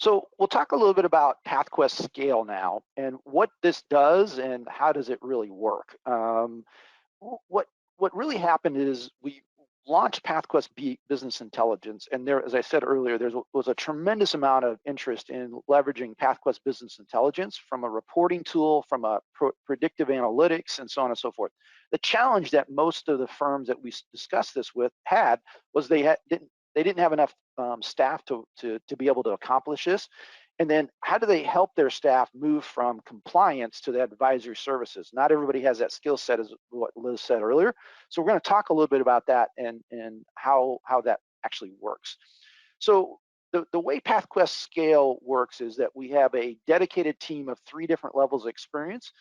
So we'll talk a little bit about PathQuest Scale now, and what this does and how does it really work. What really happened is we launched PathQuest Business Intelligence, and there, as I said earlier, there was a tremendous amount of interest in leveraging PathQuest Business Intelligence from a reporting tool, from a predictive analytics, and so on and so forth. The challenge that most of the firms that we discussed this with had was they didn't have enough staff to be able to accomplish this. And then how do they help their staff move from compliance to the advisory services? Not everybody has that skill set, as what Liz said earlier. So we're going to talk a little bit about that and how that actually works. So the way PathQuest Scale works is that we have a dedicated team of 3 different levels of experience.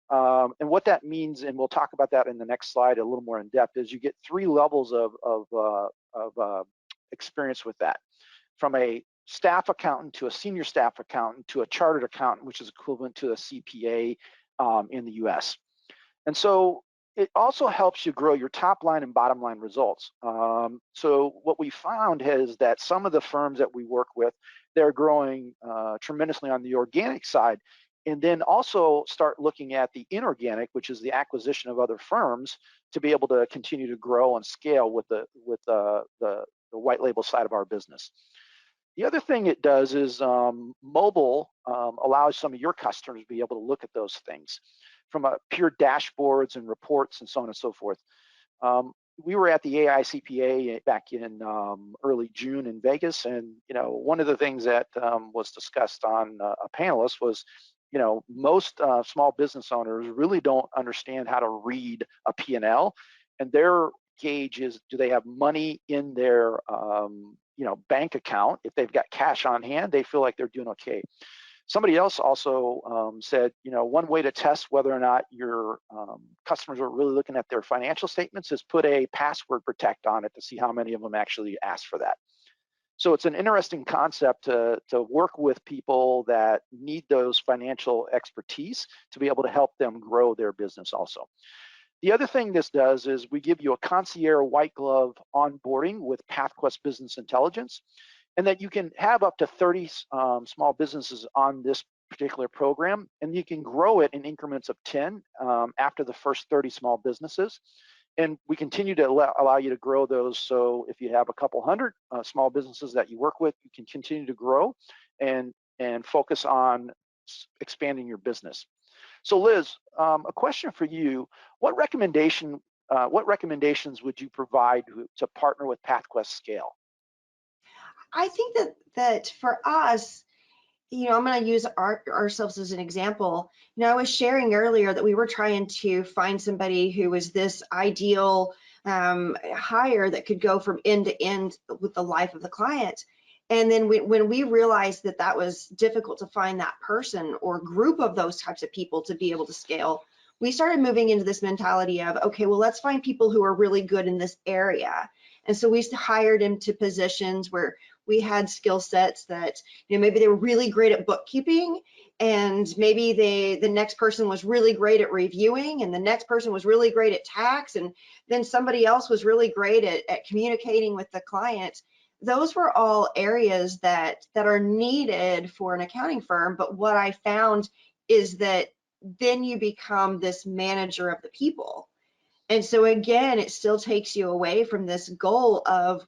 And what that means, and we'll talk about that in the next slide a little more in depth, is you get 3 levels of experience with that, from a staff accountant to a senior staff accountant to a chartered accountant, which is equivalent to a CPA in the US. And so it also helps you grow your top line and bottom line results. So what we found is that some of the firms that we work with, they're growing tremendously on the organic side, and then also start looking at the inorganic, which is the acquisition of other firms, to be able to continue to grow and scale with the white label side of our business. The other thing it does is mobile allows some of your customers to be able to look at those things from a pure dashboards and reports and so on and so forth. We were at the AICPA back in early June in Vegas, and one of the things that was discussed on a panelist was, most small business owners really don't understand how to read a P&L, and their gauge is, do they have money in their bank account? If they've got cash on hand, they feel like they're doing okay. Somebody else also said, one way to test whether or not your customers are really looking at their financial statements is put a password protect on it to see how many of them actually ask for that. So it's an interesting concept to work with people that need those financial expertise to be able to help them grow their business also. The other thing this does is we give you a concierge white glove onboarding with PathQuest Business Intelligence, and that you can have up to 30 small businesses on this particular program, and you can grow it in increments of 10 after the first 30 small businesses. And we continue to allow you to grow those. So if you have a couple hundred small businesses that you work with, you can continue to grow and focus on expanding your business. So Liz, a question for you: what recommendations would you provide to partner with PathQuest Scale? I think that for us, I'm going to use ourselves as an example. I was sharing earlier that we were trying to find somebody who was this ideal hire that could go from end to end with the life of the client. And then when we realized that that was difficult to find that person or group of those types of people to be able to scale, we started moving into this mentality of, okay, well, let's find people who are really good in this area. And so we hired into positions where we had skill sets that, maybe they were really great at bookkeeping, and maybe the next person was really great at reviewing, and the next person was really great at tax, and then somebody else was really great at communicating with the client. Those were all areas that are needed for an accounting firm. But what I found is that then you become this manager of the people. And so again, it still takes you away from this goal of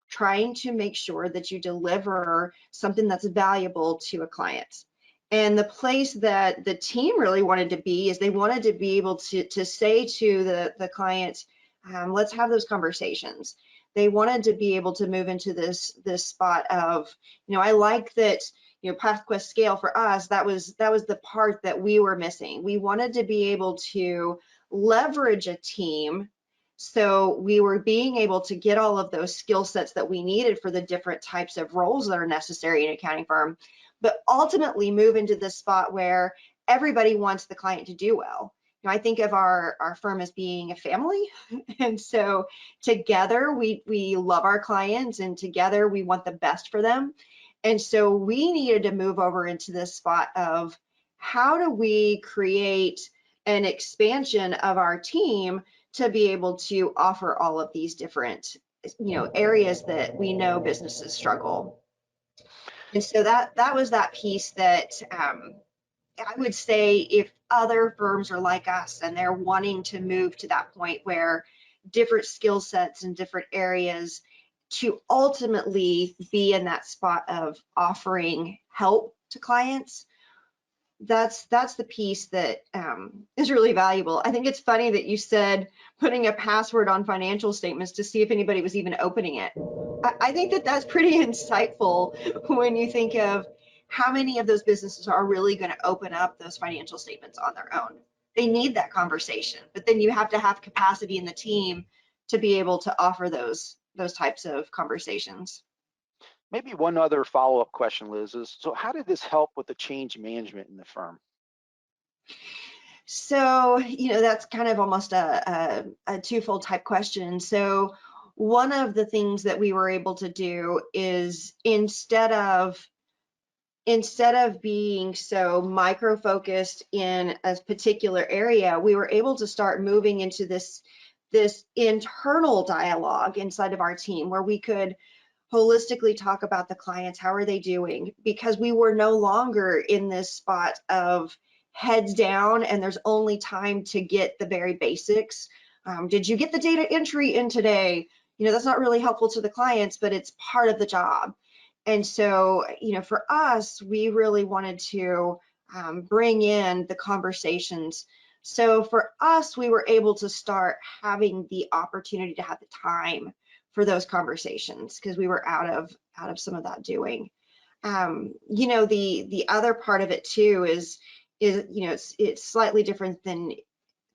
trying to make sure that you deliver something that's valuable to a client. And the place that the team really wanted to be is they wanted to be able to say to the client, let's have those conversations. They wanted to be able to move into this spot of, I like that, PathQuest Scale for us, that was the part that we were missing. We wanted to be able to leverage a team, so we were being able to get all of those skill sets that we needed for the different types of roles that are necessary in an accounting firm, but ultimately move into this spot where everybody wants the client to do well. I think of our firm as being a family, and so together we love our clients, and together we want the best for them. And so we needed to move over into this spot of, how do we create an expansion of our team to be able to offer all of these different areas that we know businesses struggle. And so that was that piece that I would say if other firms are like us and they're wanting to move to that point where different skill sets in different areas to ultimately be in that spot of offering help to clients, that's the piece that is really valuable. I think it's funny that you said putting a password on financial statements to see if anybody was even opening it. I think that that's pretty insightful when you think of how many of those businesses are really going to open up those financial statements on their own. They need that conversation, but then you have to have capacity in the team to be able to offer those types of conversations. Maybe one other follow-up question, Liz, is so how did this help with the change management in the firm? So, that's kind of almost a twofold type question. So one of the things that we were able to do is instead of being so micro focused in a particular area, we were able to start moving into this internal dialogue inside of our team where we could holistically talk about the clients, how are they doing? Because we were no longer in this spot of heads down and there's only time to get the very basics. Did you get the data entry in today? That's not really helpful to the clients, but it's part of the job. And so, for us, we really wanted to bring in the conversations. So for us, we were able to start having the opportunity to have the time for those conversations because we were out of some of that doing. The other part of it too is it's slightly different than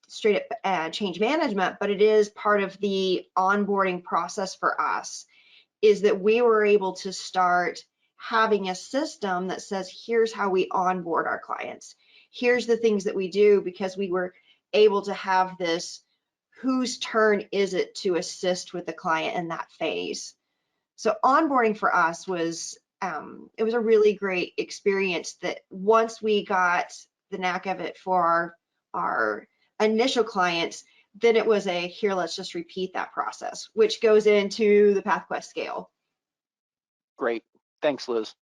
straight up change management, but it is part of the onboarding process for us, is that we were able to start having a system that says, here's how we onboard our clients. Here's the things that we do, because we were able to have this, whose turn is it to assist with the client in that phase. So onboarding for us was, it was a really great experience that once we got the knack of it for our initial clients, then it was a, here, let's just repeat that process, which goes into the PathQuest scale. Great, thanks, Liz.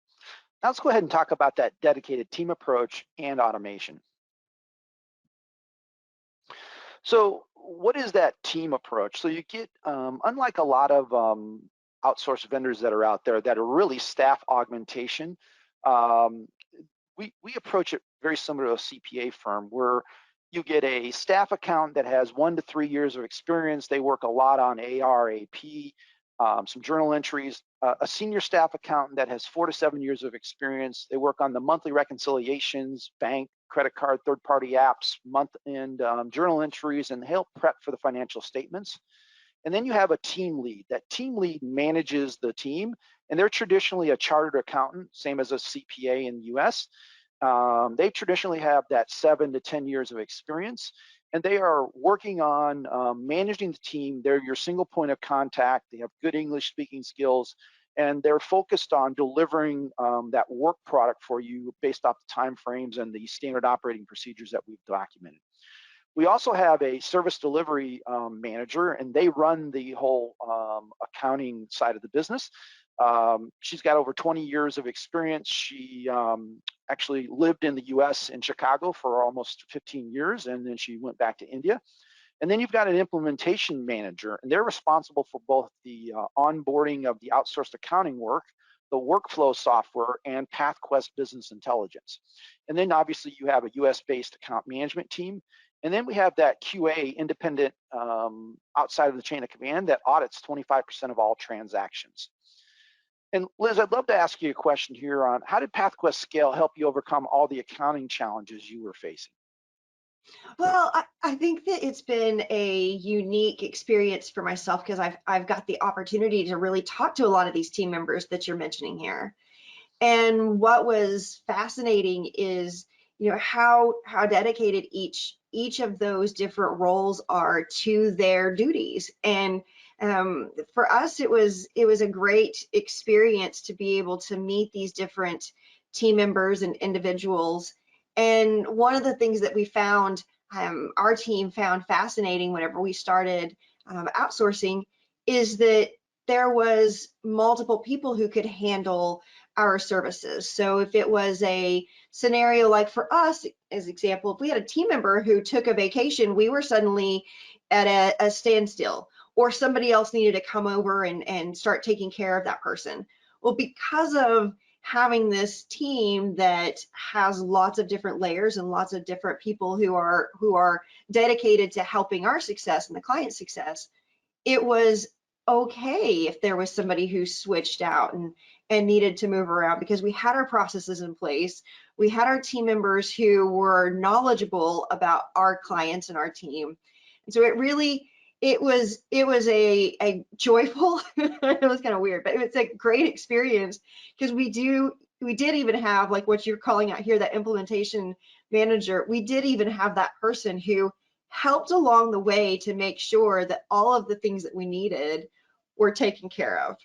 Now let's go ahead and talk about that dedicated team approach and automation. So what is that team approach? So you get, unlike a lot of outsourced vendors that are out there that are really staff augmentation, we approach it very similar to a CPA firm where you get a staff accountant that has 1 to 3 years of experience. They work a lot on AR, AP, some journal entries. A senior staff accountant that has 4 to 7 years of experience. They work on the monthly reconciliations, bank, credit card, third-party apps, month-end journal entries, and help prep for the financial statements. And then you have a team lead. That team lead manages the team, and they're traditionally a chartered accountant, same as a CPA in the US. They traditionally have that 7 to 10 years of experience, and they are working on managing the team. They're your single point of contact. They have good English speaking skills, and they're focused on delivering that work product for you based off the timeframes and the standard operating procedures that we've documented. We also have a service delivery manager, and they run the whole accounting side of the business. She's got over 20 years of experience. She actually lived in the US in Chicago for almost 15 years, and then she went back to India. And then you've got an implementation manager, and they're responsible for both the onboarding of the outsourced accounting work, the workflow software, and PathQuest business intelligence. And then obviously you have a US-based account management team. And then we have that QA, independent outside of the chain of command, that audits 25% of all transactions. And Liz, I'd love to ask you a question here on how did PathQuest Scale help you overcome all the accounting challenges you were facing? Well, I think that it's been a unique experience for myself because I've got the opportunity to really talk to a lot of these team members that you're mentioning here. And what was fascinating is, how dedicated each of those different roles are to their duties. And for us, it was a great experience to be able to meet these different team members and individuals. And one of the things that we found, our team found fascinating whenever we started outsourcing, is that there was multiple people who could handle our services. So if it was a scenario like for us, as example, if we had a team member who took a vacation, we were suddenly at a standstill, or somebody else needed to come over and start taking care of that person. Well, because of having this team that has lots of different layers and lots of different people who are dedicated to helping our success and the client's success, it was okay if there was somebody who switched out and needed to move around, because we had our processes in place. We had our team members who were knowledgeable about our clients and our team. And so it was a joyful, it was kind of weird, but it was a great experience, because we did even have, like what you're calling out here, that implementation manager. We did even have that person who helped along the way to make sure that all of the things that we needed were taken care of.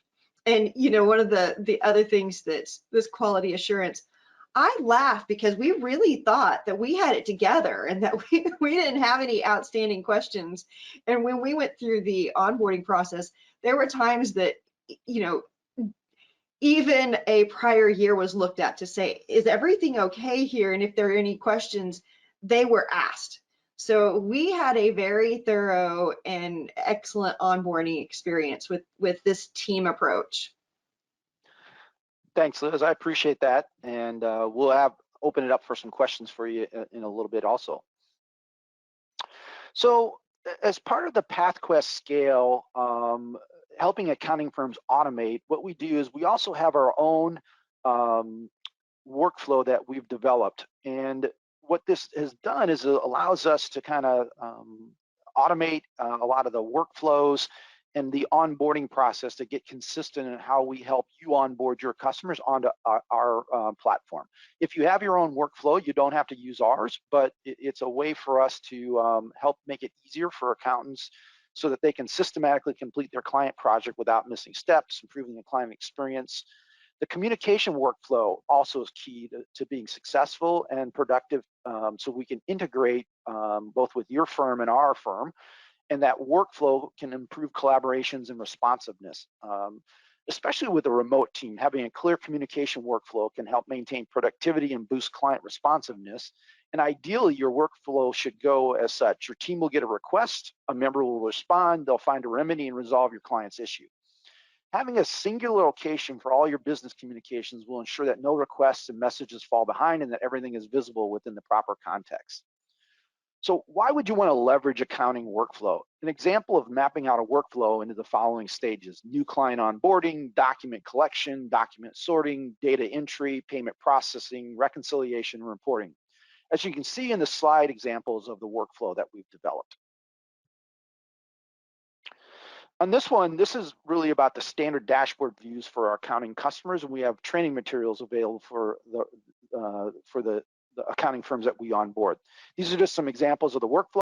And one of the other things that's this quality assurance, I laugh because we really thought that we had it together and that we didn't have any outstanding questions. And when we went through the onboarding process, there were times that even a prior year was looked at to say, is everything okay here? And if there are any questions, they were asked. So we had a very thorough and excellent onboarding experience with this team approach. Thanks, Liz. I appreciate that, and we'll open it up for some questions for you in a little bit also. So, as part of the PathQuest scale, helping accounting firms automate, what we do is we also have our own workflow that we've developed. And what this has done is it allows us to kind of automate a lot of the workflows and the onboarding process to get consistent in how we help you onboard your customers onto our platform. If you have your own workflow, you don't have to use ours, but it's a way for us to help make it easier for accountants so that they can systematically complete their client project without missing steps, improving the client experience. The communication workflow also is key to being successful and productive, so we can integrate both with your firm and our firm, and that workflow can improve collaborations and responsiveness. Especially with a remote team, having a clear communication workflow can help maintain productivity and boost client responsiveness. And ideally, your workflow should go as such. Your team will get a request, a member will respond, they'll find a remedy and resolve your client's issue. Having a singular location for all your business communications will ensure that no requests and messages fall behind and that everything is visible within the proper context. So why would you want to leverage accounting workflow? An example of mapping out a workflow into the following stages: new client onboarding, document collection, document sorting, data entry, payment processing, reconciliation, and reporting. As you can see in the slide examples of the workflow that we've developed. On this one, this is really about the standard dashboard views for our accounting customers, and we have training materials available for the accounting firms that we onboard. These are just some examples of the workflow.